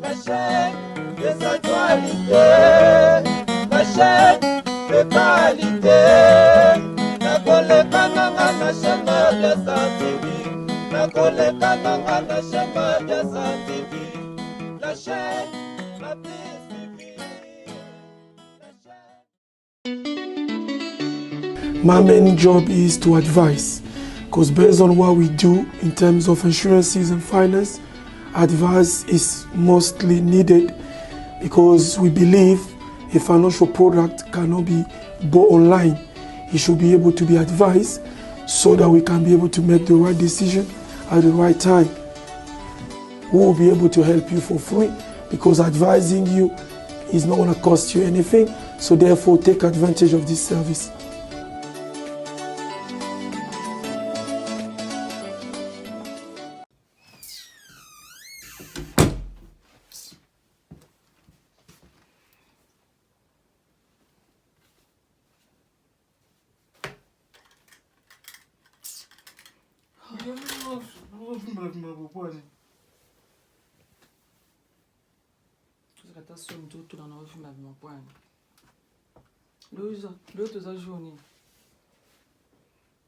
La chaîne des actualités, la chaîne de qualité. La collecte na chama de Santivi, la collecte na chama de Santivi. La chaîne la plus suivie. My main job is to advise, because based on what we do in terms of insurances and finance, advice is mostly needed because we believe a financial product cannot be bought online. It should be able to be advised so that we can be able to make the right decision at the right time. We will be able to help you for free because advising you is not going to cost you anything. So therefore, take advantage of this service.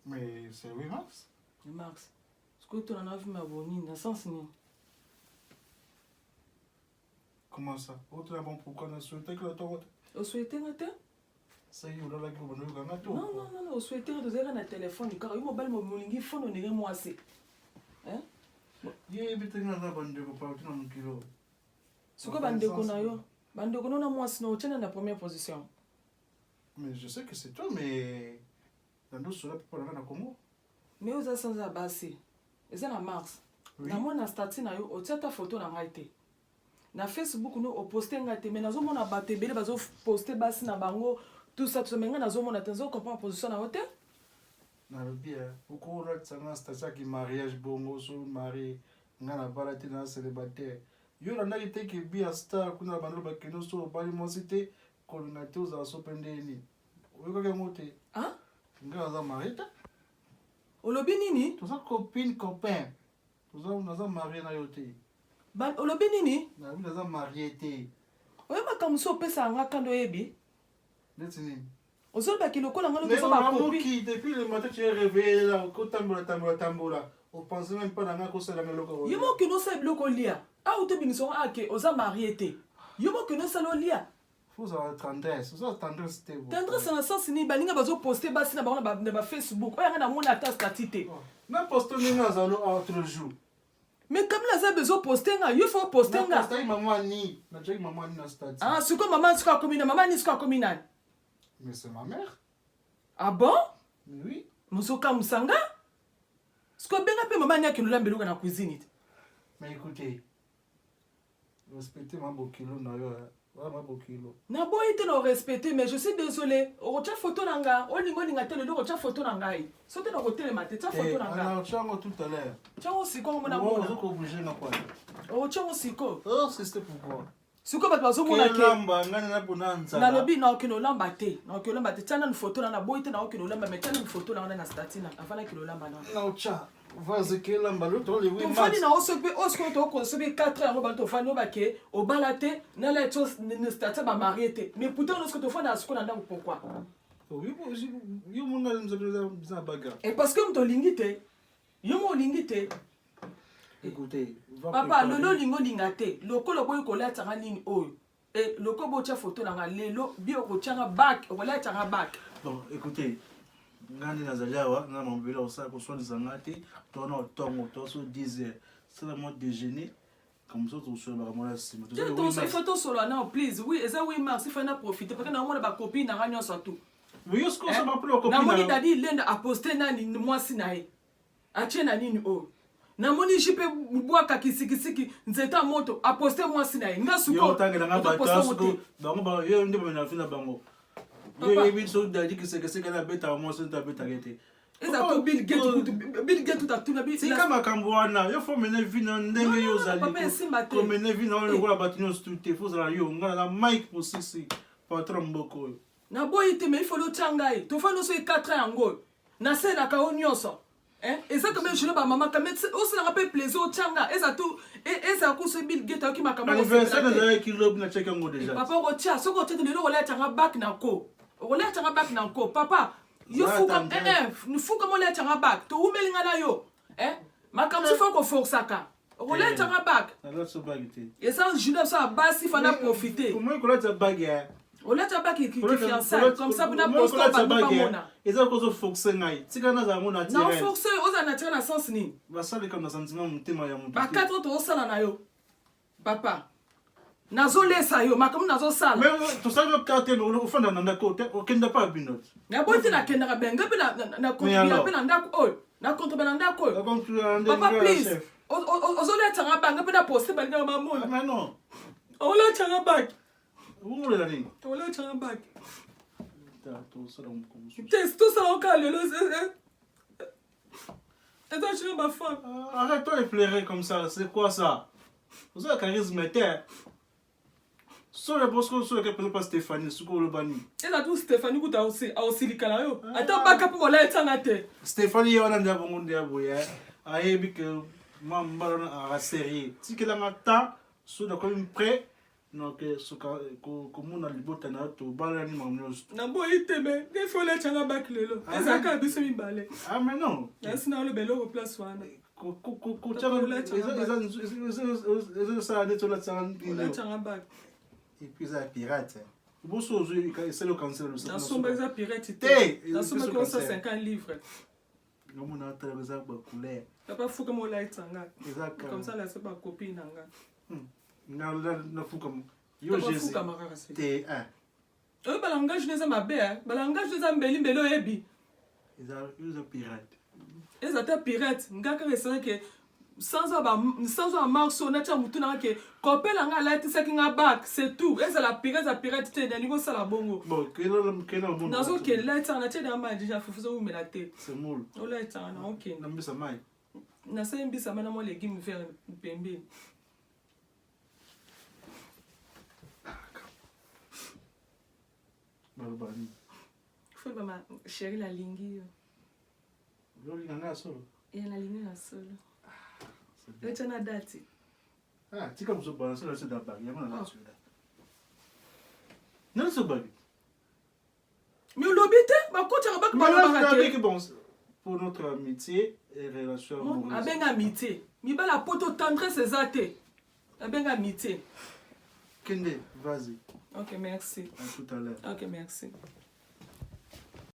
Mais c'est 8 mars. 8 mars. Est-ce que tu as vu ma bonne dans sens ni? Comment ça? Autre bon pourquoi on a souhaité que le temps. Au souhaité matin? Ça y est, on a la gueule, on a eu un Non, non, non, non, au souhaité de zéro na téléphone, car il mobile mon lingi phone on est moi assez. Hein? Yé, mais t'es dans la bande de pas tu n'as kilo. Ce que bande ko na yo, bande ko na moi sinon tu es dans la première position. Mais je sais que c'est toi, mais dans d'autres cela pour la Congo. Mais aux sans abassi. Et ça na mars. Na moi na statut na yo, o tia ta photo na ngaite. Na Facebook no o poster ngate, mais nazo mona baté belé bazo poster basi na bango. Tout ça, tout ça, mais nazo mona tenzo comprend position na hôtel. Na le bien, pourquoi on a ça station qui mariage bongo so mari, ngana bala tina célibataire. Yo na été que bien star kuna bando ba keno so bali mo cité colonnateur za so pendeni. Oyo ka ngote. Hein? Ngana za marita. Olobi nini? Tout ça copine copain. Tout ça on a marié na yote. Ba olobi nini? Na oui na marié té. Oyo makamso pesa nga kando yebi. Netsini. Ozol ba kilo kola ngalo Mais ko on ba a copie. depuis le matin tu es réveillé là, ko tambola. On pense même pas dans ko sala meloko. Yomo kino sa bloko lia. Ah ou te biniso ake oza marié té. Yomo kino sa lo lia. Faut avoir tendresse. Ça tendresse té. Tendresse na sens ni balinga bazo poster basi na ba Facebook. Oya na mona ta statité. Na posto ninga za lo autre jour. Mais comme la za bezo poster nga, yo faut poster nga. Poster maman ni, na check maman ni na statut. Ah, suko maman suka komina, maman ni suka komina. Mais c'est ma mère. Ah bon? Mais oui. Musoka musanga? Suko benga pe maman ni akilula mbeluka na cuisine. Mais écoutez, respectez ma bokilo na yo. Ma bokilo. Na boy te no respecter, mais je suis désolé. O cha photo nanga, o lingo linga tele lo cha photo nanga yi. Sote no hotel mate cha photo nanga. On chango tout à l'heure. Chango siko mona Oh, mona. zo ko bouger na quoi? O chango siko. Oh, c'est pourquoi. Siko bato bazo mona ke. Lamba ngana na bonanza. Na lobi na okino lamba te. Na okino lamba te. Tana ni photo na boy te na okino lamba, mais tana ni photo na statina. Afana kilo lamba na. Na ocha. Vas-y que lamba l'autre les 8 To mars. fani na osope osko to ko sobe 4 ans ba to fani obake o balate na la chose ne statia ba marié. Mais pourtant lorsque to fani asiko na ndango pourquoi? Oui, yo mona mza bagarre. Et parce que mto lingite. Yo mo lingite. Écoutez, Papa, lolo lingo lingate. Loko lobo ko la tanga nini oyo. Et loko bo cha photo na lelo bio ko tanga back, o la tanga back. bon, écoutez, ngani nazaliawa na mambela osala ko so dizangate, tona otongo to so 10 heures. C'est le mode déjeuner. Comme ça tu so ba mona sima. Tu to so photo solo na please. Oui, eza 8 mars, il faut na profiter parce que na mona ba copine na ranyo sa tout. Oui, est-ce qu'on s'en va plus au copine? Na moni dadi lenda a poster na ni mwasi na ye. Atie na nini o. Na moni jipe bwaka kisikisiki nzeta moto a poster mwasi na ye. Ngasuko. Yo tangela nga batasuko. Bango ba yo ndimo na fina bango. Yo yebi so dadi kisekeseka na beta mwasi nta beta gete. Eza to Bill Gates tout a tout na bi. C'est comme akamboana, yo faut mener vina ndenge yo zali. Comme mener vina on le voit batinyo stuté, faut za yo ngala na mic pour sisi. Patron mboko. Na boy te mais il faut le changai. To fa no so 4 ans ngo. Na se na ka onyoso. Et ça quand même je ne pas maman quand même aussi ça rappelle plaisir au tchanga et ça tout et ça coup ce Bill Gates qui m'a quand même anniversaire na qui lob na check ngo déjà papa rotia ce que tu te le relais tchanga back na ko relais tchanga back na ko papa yo fou comme nous fou comme relais tchanga back to umelinga na yo ma comme si faut qu'on force ça relais tchanga back alors ce bague et ça Judas ça basi fana profiter comment qu'on a bague relais tchanga back qui fiançailles comme ça pour na poster pas mona et ça cause forcer ngai tika na za mona non forcer aux anatiré na sens ni ba ça comme na sentiment mutema ya mutu ba 4 autres au sala na yo papa nazolesa yo makambo nazosala mais tosala karte ofanda na ndako okenda pa binot na bonte nakendaka benga mpe na contribuer mpe na ndako oyo na contribuer na ndako oyo papa please ozoletanga bange mpe na poste balingaka bamona mais non oletanga baki umolela nini oletanga baki tosala mkomusu tosala oka lelo eza chino bafemme arrête-toi de pleurer comme ça c'est quoi ça vous avez charisme terre Solo bosco solo que pas Stéphanie suko lobani. Ela tu Stéphanie kuta ausilika na yo. Ata baka po la etanga te. Stéphanie wana ndia bongo ndia boya. Ayebi que mamba na série. Tikela ngata so da comme prêt donc suka ko mona libota na to bala ni mamnos. Na boyi tebe, ke fo la tanga bak lelo. Eza ka biso mi bale. Ah mais non. Yasi na le belo place wana. Ko tanga eza ça de to la tanga bak. Et puis ça pirate. Bon c'est le cancer le ça. Nasomba za pirate te. Nasomba ko 150 livres. Non mon attend les arbres couleur. Papa fuka mo light sanga. Exact. Comme ça là c'est pas copine nanga. Na fuka mo. Yo Jésus. Fuka maraka c'est. T1. Oh balangage neza mabe balangage neza mbeli mbelo yebi. Ils ont pirate. Ils ont pirate. Ngaka c'est que sans un marceau na cha mutu na ke kopela nga light seki nga back c'est tout et la pirate te na niveau ça la bongo bon keno bon nazo ke light na cha da ma déjà fufuza u melate c'est moule o light na OK na mbisa mai na sa mbisa mana mo légumes verts pembe balbani faut ba ma chérie la lingi yo linga solo et la lingi na solo c'est une date. Ah, tu comme ça balancer le sud d'abord, il y a mon là-dessus là. Non, c'est pas. Mais on l'obité, ma coach a pas bon pour notre amitié et relation amoureuse. Ah ben amitié. Mi ba la poto tendresse exacte. Ah ben amitié. Kende, vas-y. OK, merci. À tout à l'heure. OK, merci.